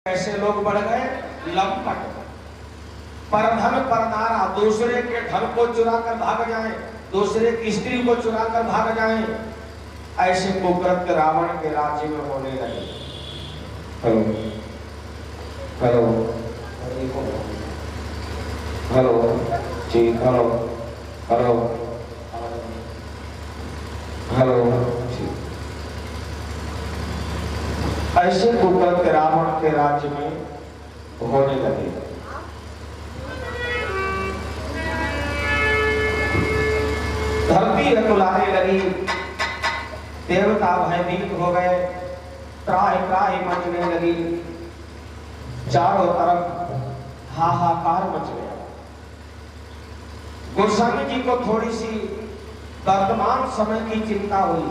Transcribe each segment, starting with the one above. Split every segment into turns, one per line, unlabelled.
ऐसे लोग बढ़ गए लंपट, परधन परदारा, दूसरे के धन को चुरा कर भाग जाएं, दूसरे की स्त्री को चुरा कर भाग जाएं। ऐसे कुकृत्य रावण के राज्य में होने लगे। हेलो हेलो हेलो जी, हेलो हेलो हेलो जी। ऐसे कुकृत्य रावण के राज्य में होने लगे। धरती रकुलाने लगी, देवता भयभीत हो गए, त्राहि त्राहि मचने लगी, चारों तरफ हाहाकार मच गया। गोस्वामी जी को थोड़ी सी वर्तमान समय की चिंता हुई।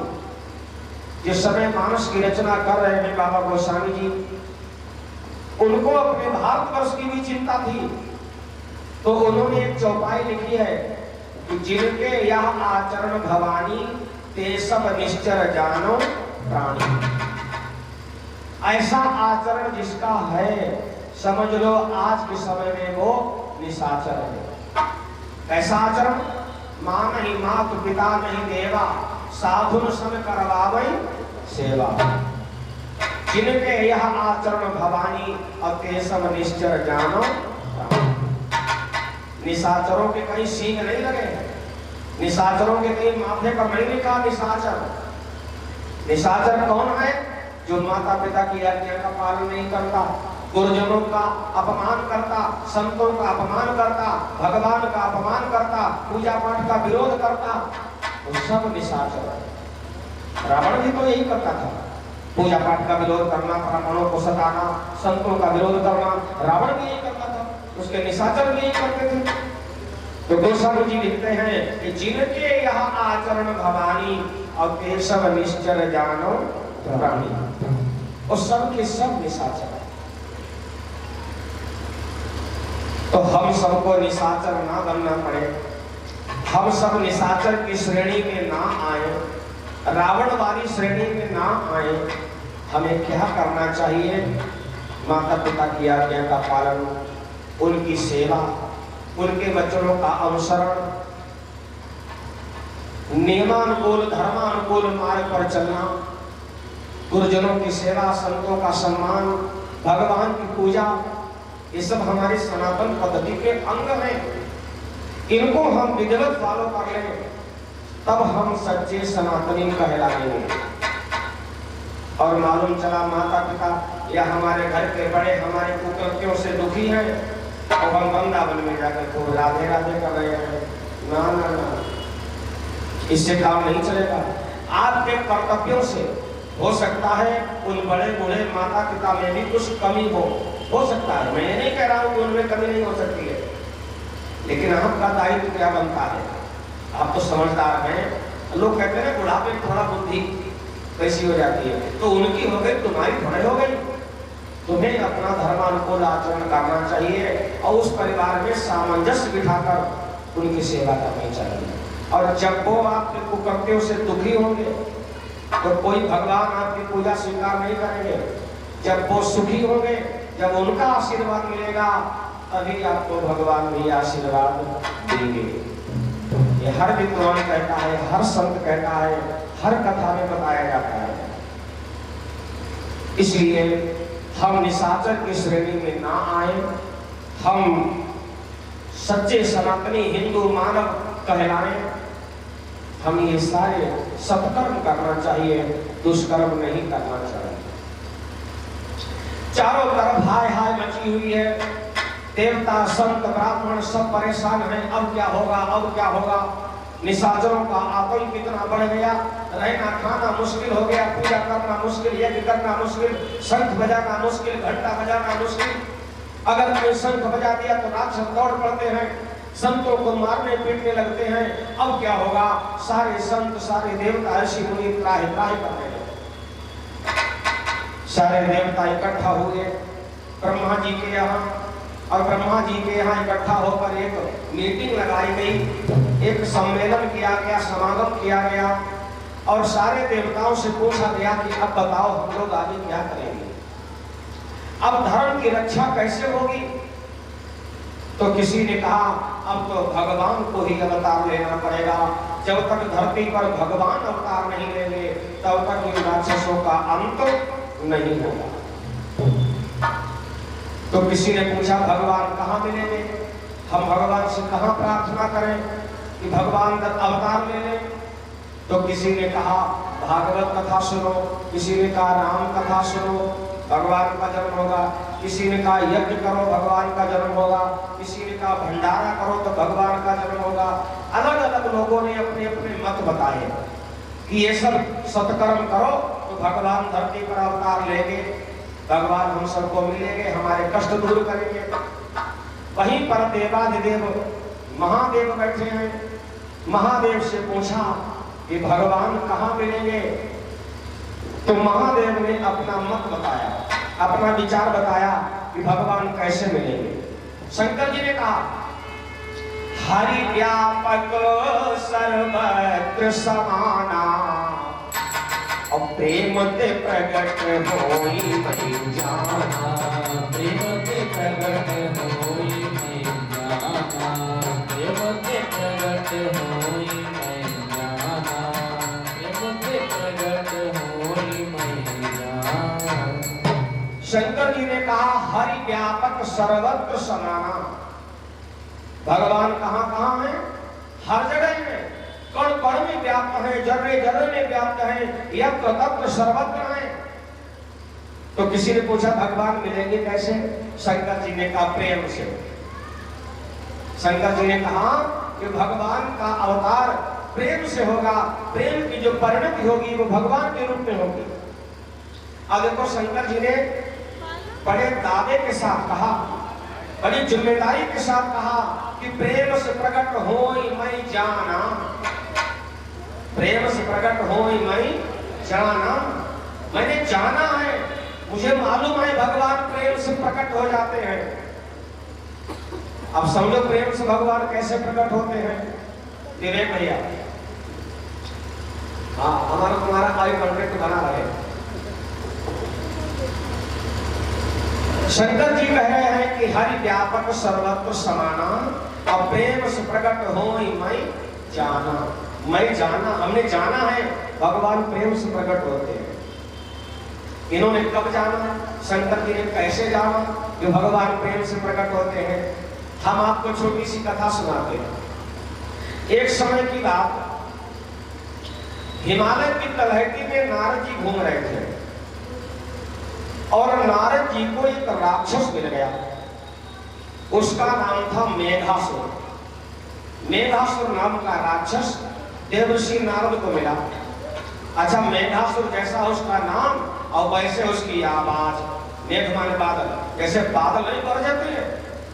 जिस समय मानस की रचना कर रहे हैं बाबा गोस्वामी जी, उनको अपने भारतवर्ष की भी चिंता थी। तो उन्होंने एक चौपाई लिखी है कि जिनके यह आचरण भवानी ते सब निश्चर जानो प्राणी। ऐसा आचरण जिसका है, समझ लो आज के समय में वो निशाचर है। ऐसा आचरण, मां नहीं मात पिता नहीं देवा, साधुन सम करवावई सेवा। जिनके यह आचरण भवानी और ते सब निश्चर जानो प्राणी। निशाचरों के कहीं सींग नहीं लगे, निशाचरों के कहीं माथे पर नहीं लिखा निशाचर। निशाचर कौन है? जो माता पिता की आज्ञा का पालन नहीं करता, गुरुजनों का अपमान करता, संतों का अपमान करता, भगवान का अपमान करता, पूजा पाठ का विरोध करता, वो सब निशाचर है। रावण भी तो यही करता था, पूजा पाठ का विरोध करना, ब्राह्मणों को सताना, संतों का विरोध करना, रावण भी यही करता था, उसके निशाचर भी यही करते थे। तो गोस्वामी जी लिखते हैं कि जिनके यह आचरण भवानी और ते सब निश्चर जानो प्राणी, और सब के सब निशाचर। तो हम सबको निशाचर ना बनना पड़े, हम सब निशाचर की श्रेणी में ना आए, रावण वाली श्रेणी में ना आए। हमें क्या करना चाहिए? माता पिता की आज्ञा का पालन, उनकी सेवा, उनके वचनों का अनुसरण, नियमानुकूल धर्मानुकूल मार्ग पर चलना, गुरुजनों की सेवा, संतों का सम्मान, भगवान की पूजा, ये सब हमारी सनातन पद्धति के अंग हैं। इनको हम विधिवत फॉलो कर लें, तब हम सच्चे सनातनी कहलाएंगे। और मालूम चला माता पिता या हमारे घर के बड़े हमारे कुकृत्यों से दुखी हैं, और हम वृंदावन में जाकर को राधे राधे कर रहे हैं। ना ना ना, इससे काम नहीं चलेगा। आपके कर्तव्यों से हो सकता है उन बड़े बूढ़े माता पिता में भी कुछ कमी हो सकता है। मैं ये नहीं कह रहा हूँ कि उनमें कमी नहीं हो सकती है, लेकिन आपका दायित्व क्या बनता है? आप तो समझदार हैं। लोग कहते हैं बुढ़ापे में थोड़ा बुद्धि कैसी हो जाती है, तो उनकी हो गई, तुम्हारी थोड़ी हो गई। तुम्हें अपना धर्मानुकूल आचरण करना चाहिए और उस परिवार में सामंजस्य बिठाकर उनकी सेवा करनी चाहिए। और जब वो आपके कुकृत्यों से दुखी होंगे तो कोई भगवान आपकी पूजा स्वीकार नहीं करेंगे। जब वो सुखी होंगे, जब उनका आशीर्वाद मिलेगा, तभी आपको भगवान भी आशीर्वाद देंगे। ये हर विद्वान कहता है, हर संत कहता है, हर कथा में बताया जाता है। इसलिए हम निशाचर की श्रेणी में ना आए, हम सच्चे सनातनी हिंदू मानव कहलाएं। हम ये सारे सत्कर्म करना चाहिए, दुष्कर्म नहीं करना चाहिए। चारों तरफ हाय हाय मची हुई है, देवता संत ब्राह्मण सब परेशान हैं। अब क्या होगा, अब क्या होगा? निशाचरों का आतंक कितना बढ़ गया, रहना खाना मुश्किल हो गया, पूजा करना मुश्किल, यज्ञ करना मुश्किल, शंख बजाना मुश्किल, घंटा बजाना मुश्किल। अगर कोई शंख बजा दिया तो राक्षस दौड़ पड़ते हैं, संतों को मारने पीटने लगते हैं। अब क्या होगा? सारे संत सारे देवता ऋषि मुनि त्राहि त्राहि करने लगे। सारे देवता इकट्ठा हुए ब्रह्मा जी के यहाँ, और ब्रह्मा जी के यहाँ इकट्ठा होकर एक मीटिंग लगाई गई, एक सम्मेलन किया गया, समागम किया गया, और सारे देवताओं से पूछा गया कि अब बताओ हम लोग आगे क्या करेंगे। अब धर्म की रक्षा कैसे होगी? तो किसी ने कहा अब तो भगवान को ही अवतार लेना पड़ेगा। जब तक धरती पर भगवान अवतार नहीं लेंगे तब तक इन राक्षसों का अंत नहीं होगा। तो किसी ने पूछा भगवान कहाँ मिलेंगे? हम भगवान से कहाँ प्रार्थना करें कि भगवान अवतार ले लें? तो किसी ने कहा भागवत कथा सुनो, किसी ने कहा राम कथा सुनो, भगवान का जन्म होगा, किसी ने कहा यज्ञ करो भगवान का जन्म होगा, किसी ने कहा भंडारा करो तो भगवान का जन्म होगा। अलग अलग लोगों ने अपने अपने मत बताए कि ये सब सत्कर्म करो तो भगवान धरती पर अवतार लेंगे, भगवान हम सबको मिलेंगे, हमारे कष्ट दूर करेंगे। वहीं पर देवाधिदेव महादेव बैठे हैं। महादेव से पूछा कि भगवान कहाँ मिलेंगे? तो महादेव ने अपना मत बताया, अपना विचार बताया कि भगवान कैसे मिलेंगे। शंकर जी ने कहा हरि व्यापक सर्वत्र समाना, और प्रेम ते प्रगट होई मैं जाना, प्रेम ते प्रगट होई मैं जाना, प्रेम ते प्रगट होई मैं जाना, प्रेम ते प्रगट होई मैं जाना। शंकर जी ने कहा हरि व्यापक सर्वत्र समाना, भगवान कहाँ कहाँ है? हर जगह में, कण कण में व्याप्त है, जर्रे जर्रे में व्याप्त है, यत्र तत्र सर्वत्र है। तो किसी ने पूछा भगवान मिलेंगे कैसे? शंकर जी ने कहा प्रेम से। शंकर जी ने कहा कि भगवान का अवतार प्रेम से होगा, प्रेम की जो परिणति होगी वो भगवान के रूप में होगी। अब देखो शंकर जी ने बड़े दावे के साथ कहा, बड़ी जिम्मेदारी के साथ कहा कि प्रेम से प्रकट होई मैं जाना, प्रेम से प्रकट होई मैं जाना। मैंने जाना है, मुझे मालूम है भगवान प्रेम से प्रकट हो जाते हैं। अब समझो प्रेम से भगवान कैसे प्रकट होते हैं। विवेक भैया, हाँ हमारा तुम्हारा आई कॉन्ट्रैक्ट बना रहे। शंकर जी कह रहे हैं कि हरि व्यापक सर्वत्र समाना, और प्रेम से प्रकट होई मैं जाना। मैं जाना, हमने जाना है भगवान प्रेम से प्रकट होते हैं। इन्होंने कब जाना? शंकर जी ने कैसे जाना कि भगवान प्रेम से प्रकट होते हैं? हम आपको छोटी सी कथा सुनाते हैं। एक समय की बात, हिमालय की तलहटी में नारद जी घूम रहे थे और नारद जी को एक राक्षस मिल गया। उसका नाम था मेघासुर। मेघासुर नाम का राक्षस देवर्षि नारद को मिला। अच्छा, मेघासुर जैसा उसका नाम और वैसे उसकी आवाज, मेघ माने बादल, जैसे बादल नहीं गरजते हैं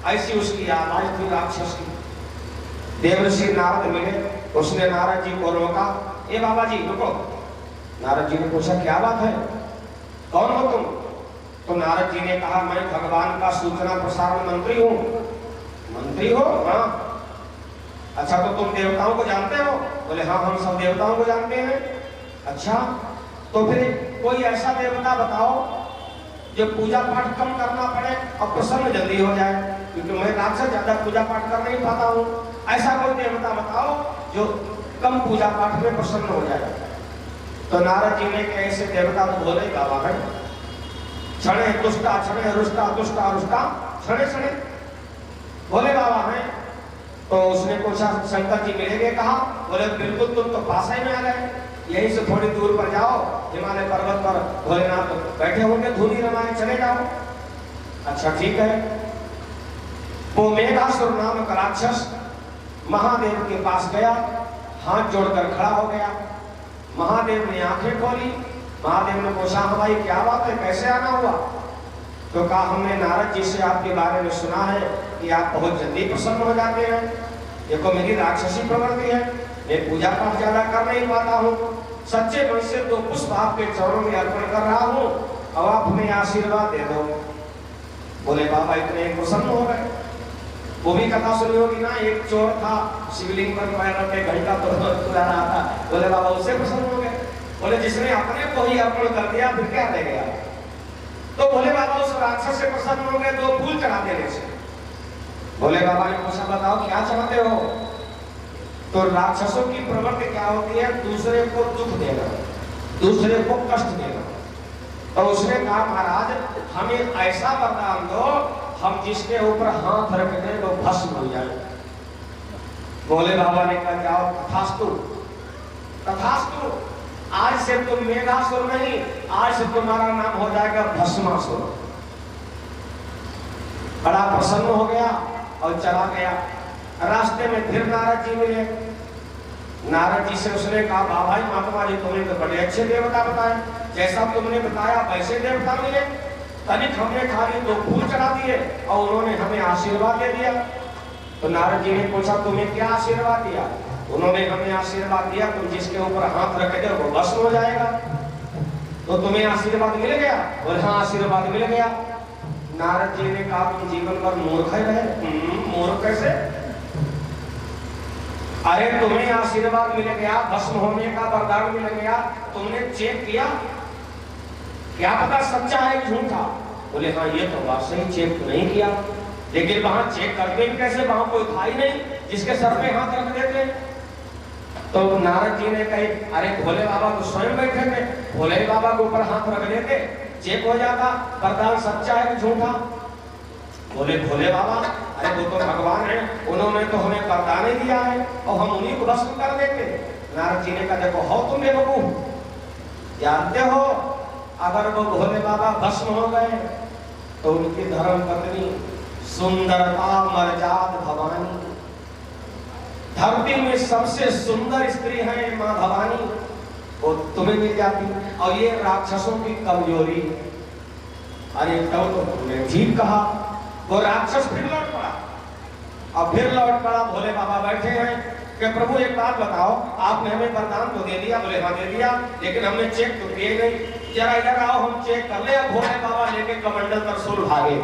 ऐसी उसकी आवाज थी राक्षस की। देवर्षि नारद मिले, उसने नारद जी को रोका, ए बाबा जी रुको। नारद जी ने पूछा क्या बात है, कौन हो तुम? तो नारद जी ने कहा मैं भगवान का सूचना प्रसारण मंत्री हूँ। मंत्री हो? हाँ। अच्छा, तो तुम देवताओं को जानते हो? बोले हाँ हम सब देवताओं को जानते हैं। अच्छा, तो फिर कोई ऐसा देवता बताओ जो पूजा पाठ कम करना पड़े और प्रसन्न जल्दी हो जाए, क्योंकि मैं राक्षस ज्यादा पूजा पाठ कर नहीं पाता हूँ। ऐसा कोई देवता बताओ जो कम पूजा पाठ में प्रसन्न हो जाए। तो नारद जी ने ऐसे देवता को बोले बाबा है, क्षणे तुष्टा क्षणे रुष्टा तुष्टा रुष्टा क्षणे क्षणे बोले बाबा हैं। तो उसने पूछा शंकर जी मिलेंगे कहा? बोले बिल्कुल, तुम तो पास ही में आ गए, यहीं से थोड़ी दूर पर जाओ, हिमालय पर्वत पर भोलेनाथ बैठे होंगे धूनी रमाए, चले जाओ। अच्छा ठीक है। वो मेघासुर नामक राक्षस महादेव के पास गया, हाथ जोड़कर खड़ा हो गया। महादेव ने आंखें खोली। महादेव ने पूछा हमारी क्या बात है, कैसे आना हुआ? तो कहा हमने नारद जी से आपके बारे में सुना है कि आप बहुत जल्दी प्रसन्न हो जाते हैं। देखो मेरी राक्षसी प्रवृत्ति है, मैं पूजा पाठ ज्यादा कर नहीं पाता हूँ, सच्चे मन से तो पुष्प आपके चरणों में अर्पण कर रहा हूँ, अब आप हमें आशीर्वाद दे दो। बोले बाबा इतने प्रसन्न हो गए। वो भी कथा सुनी होगी ना, एक चोर था शिवलिंग पर पैर रख के घंटा तो तुला रहा था। बोले बाबा उससे प्रसन्न हो गए। बोले जिसने अपने को ही अर्पण कर दिया फिर क्या ले गया? तो भोले बाबा उस राक्षस से प्रसन्न हो गए, 2 फूल चढ़ा देने से। भोले बाबा ने पूछा बताओ क्या चाहते हो? तो राक्षसों की प्रवृत्ति क्या होती है? दूसरे को दुख देना, दूसरे को कष्ट देना। तो उसने कहा महाराज हमें ऐसा वरदान दो, हम जिसके ऊपर हाथ रख दें वो भस्म हो जाए। भोले बाबा ने कहा जाओ तथास्तु, तथास्तु, आज से तुम मेघासुर नहीं, आज से तुम्हारा नाम हो जाएगा भस्मासुर। बड़ा प्रसन्न हो गया और चला गया। रास्ते में फिर नारद जी मिले। नारद जी से उसने कहा बाबा जी महात्मा जी तुमने तो बड़े अच्छे देवता बताए, जैसा तुमने बताया वैसे देवता मिले। तनिक हमने खाली 2 फूल चढ़ा दिए और उन्होंने हमें आशीर्वाद दे दिया। तो नारद जी ने पूछा तुम्हें क्या आशीर्वाद दिया? उन्होंने हमें आशीर्वाद दिया तुम जिसके ऊपर हाथ रख दो वो भस्म हो जाएगा। तो तुम्हें आशीर्वाद मिल गया? बोले हाँ आशीर्वाद मिल गया। नारद जी ने कहा तुम जीवन भर मूर्ख ही रहे। मूर्ख कैसे? अरे तुम्हें आशीर्वाद मिल गया, भस्म होने का वरदान मिल गया, तुमने चेक किया? क्या पता सच्चा है झूठा? बोले हाँ ये तो बात सही, चेक तो नहीं किया, लेकिन वहां चेक करते भी कैसे? वहां कोई था ही नहीं जिसके सर पे हाथ रख देते। तो नारद जी ने कही अरे भोले बाबा तो स्वयं बैठे थे, भोले बाबा के ऊपर हाथ रख देते चेक हो जाता वरदान सच्चा है कि झूठा। बोले भोले बाबा अरे वो तो भगवान है, उन्होंने तो हमें वरदान ही दिया है और हम उन्हीं को भस्म कर देंगे। नारद जी ने कहा देखो हो तुम बेवकूफ, जानते हो अगर वो भोले बाबा भस्म हो गए तो उनकी धर्म पत्नी सुंदरता मर्याद भवानी, धरती में सबसे सुंदर स्त्री है माँ भवानी, वो तुम्हें मिल जाती। और ये राक्षसों की कमजोरी। अरे तो तुमने ठीक कहा। वो राक्षस फिर लौट पड़ा और फिर लौट पड़ा। भोले बाबा बैठे हैं कि प्रभु एक बात बताओ, आपने हमें वरदान तो दे दिया? बोले हाँ दे दिया, लेकिन हमने चेक तो किए नहीं, जरा इधर आओ हम चेक कर ले। अब भोले बाबा लेके कमंडल त्रिशूल भागे।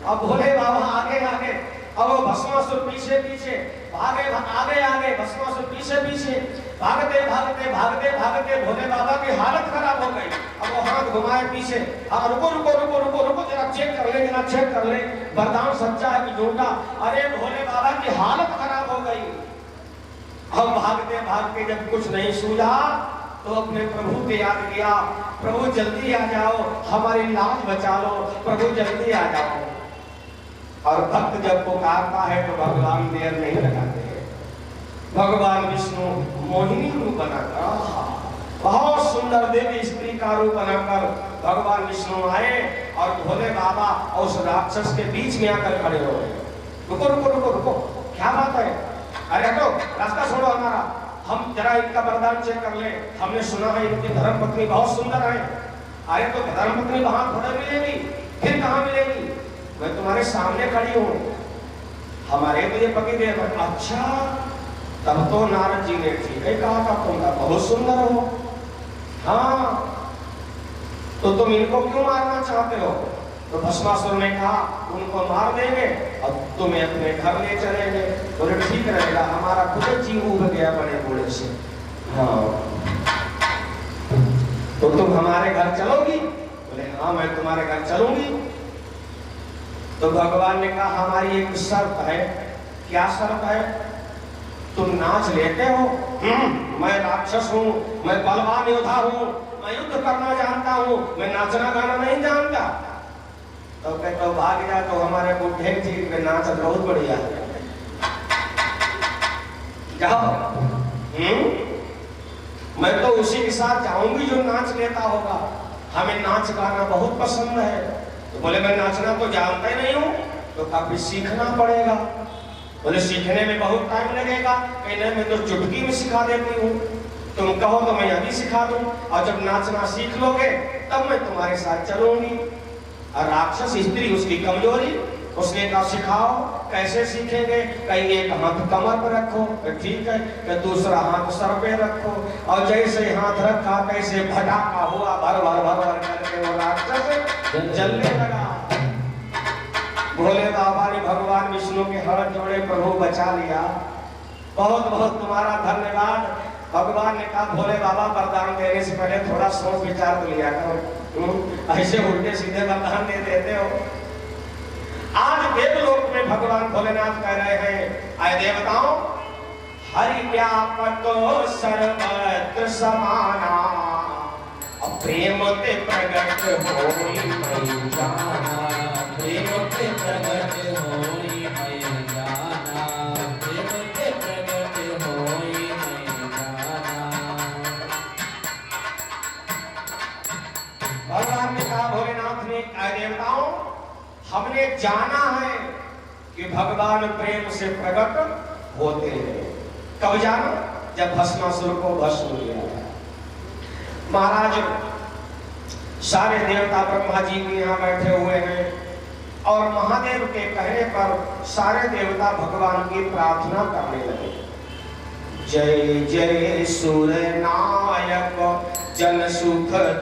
अब भोले बाबा आगे आगे, अब वो भस्मासुर पीछे पीछे भागे, आगे आगे भस्मासुर पीछे पीछे, भागते भागते भागते भागते भोले बाबा की हालत खराब हो गई। अब वो हाथ घुमाए पीछे, हाँ रुको रुको रुको रुको रुको जरा चेक कर ले, जरा चेक कर ले वरदान सच्चा है कि झूठा। अरे भोले बाबा की हालत खराब हो गई। अब भागते भागते जब कुछ नहीं सूझा तो अपने प्रभु को याद किया, प्रभु जल्दी आ जाओ, हमारी लाज बचा लो, प्रभु जल्दी आ जाओ। और भक्त जब पुकारता है तो भगवान देर नहीं लगाते हैं। भगवान विष्णु मोहिनी रूप बनाकर, बहुत सुंदर देवी स्त्री का रूप बनाकर भगवान विष्णु आए और भोले बाबा और उस राक्षस के बीच में आकर खड़े हो गए। रुको रुको रुको रुको, क्या बात है? अरे हटो, रास्ता छोड़ो हमारा, हम जरा इनका वरदान चेक कर ले। हमने सुना है इनकी धर्मपत्नी बहुत सुंदर है। अरे तो धर्मपत्नी वहां थोड़ा मिलेगी, फिर कहाँ मिलेगी? मैं तुम्हारे सामने खड़ी हूँ, हमारे तो ये पति देव। अच्छा तब तो नारद जी ने ठीक है कहा था, तुम बहुत सुंदर हो। हाँ तो तुम इनको क्यों मारना चाहते हो? तो भस्मासुर ने कहा उनको मार देंगे और तुम्हें अपने घर ले चलेंगे। बोले ठीक रहेगा, हमारा खुद जीव उब गया बड़े बूढ़े से। हाँ तो तुम हमारे घर चलोगी? बोले हाँ मैं तुम्हारे घर चलूंगी। तो भगवान ने कहा हमारी एक शर्त है। क्या शर्त है? तुम नाच लेते हो? मैं राक्षस हूँ, मैं बलवान योद्धा हूँ, मैं युद्ध करना जानता हूँ, मैं नाचना गाना नहीं जानता। तो कहते हो भाग जा, तो हमारे बुढ़े जी में नाच बहुत बढ़िया है, जाओ। मैं तो उसी के साथ जाऊंगी जो नाच लेता होगा, हमें नाच गाना बहुत पसंद है। तो बोले मैं नाचना तो जानता ही नहीं हूँ, तो काफी सीखना पड़ेगा। बोले सीखने में बहुत टाइम लगेगा। कहने में तो चुटकी में सिखा देती हूँ, तुम कहो तो मैं अभी सिखा दूं, और जब नाचना सीख लोगे तब मैं तुम्हारे साथ चलूंगी। और राक्षस स्त्री उसकी कमजोरी, उसने कहा सिखाओ। कैसे सीखेंगे? कहीं एक हाथ कमर पर रखो, ठीक है, कि दूसरा हाथ सर पे रखो, और जैसे हाथ रखा कैसे भटाका हुआ, भर भर भर भर करके वो राक्षस जलने लगा। भोले बाबा ने भगवान विष्णु के हाथ जोड़े, प्रभु बचा लिया, बहुत बहुत तुम्हारा धन्यवाद। भगवान ने कहा भोले बाबा वरदान देने से पहले थोड़ा सोच विचार तो लिया करो। ऐसे उल्टे सीधे वरदान दे देते हो। आज देवलोक में भगवान भोलेनाथ कह रहे हैं, आए देवताओं, हरि व्यापक सर्वत्र समाना, प्रेम ते प्रगट होई मई जाना,
प्रेम ते प्रगट होई मई जाना, प्रेम ते प्रगट होई मई जाना।
भगवान ने कहा, भोलेनाथ ने कहा, देवताओं, हमने जाना है कि भगवान प्रेम से प्रकट होते हैं। कब जाना? जब भस्मासुर को भस्म किया गया। महाराज, सारे देवता ब्रह्मा जी भी यहाँ बैठे हुए हैं और महादेव के कहने पर सारे देवता भगवान की प्रार्थना करने लगे। जय जय सुर नायक जन सुख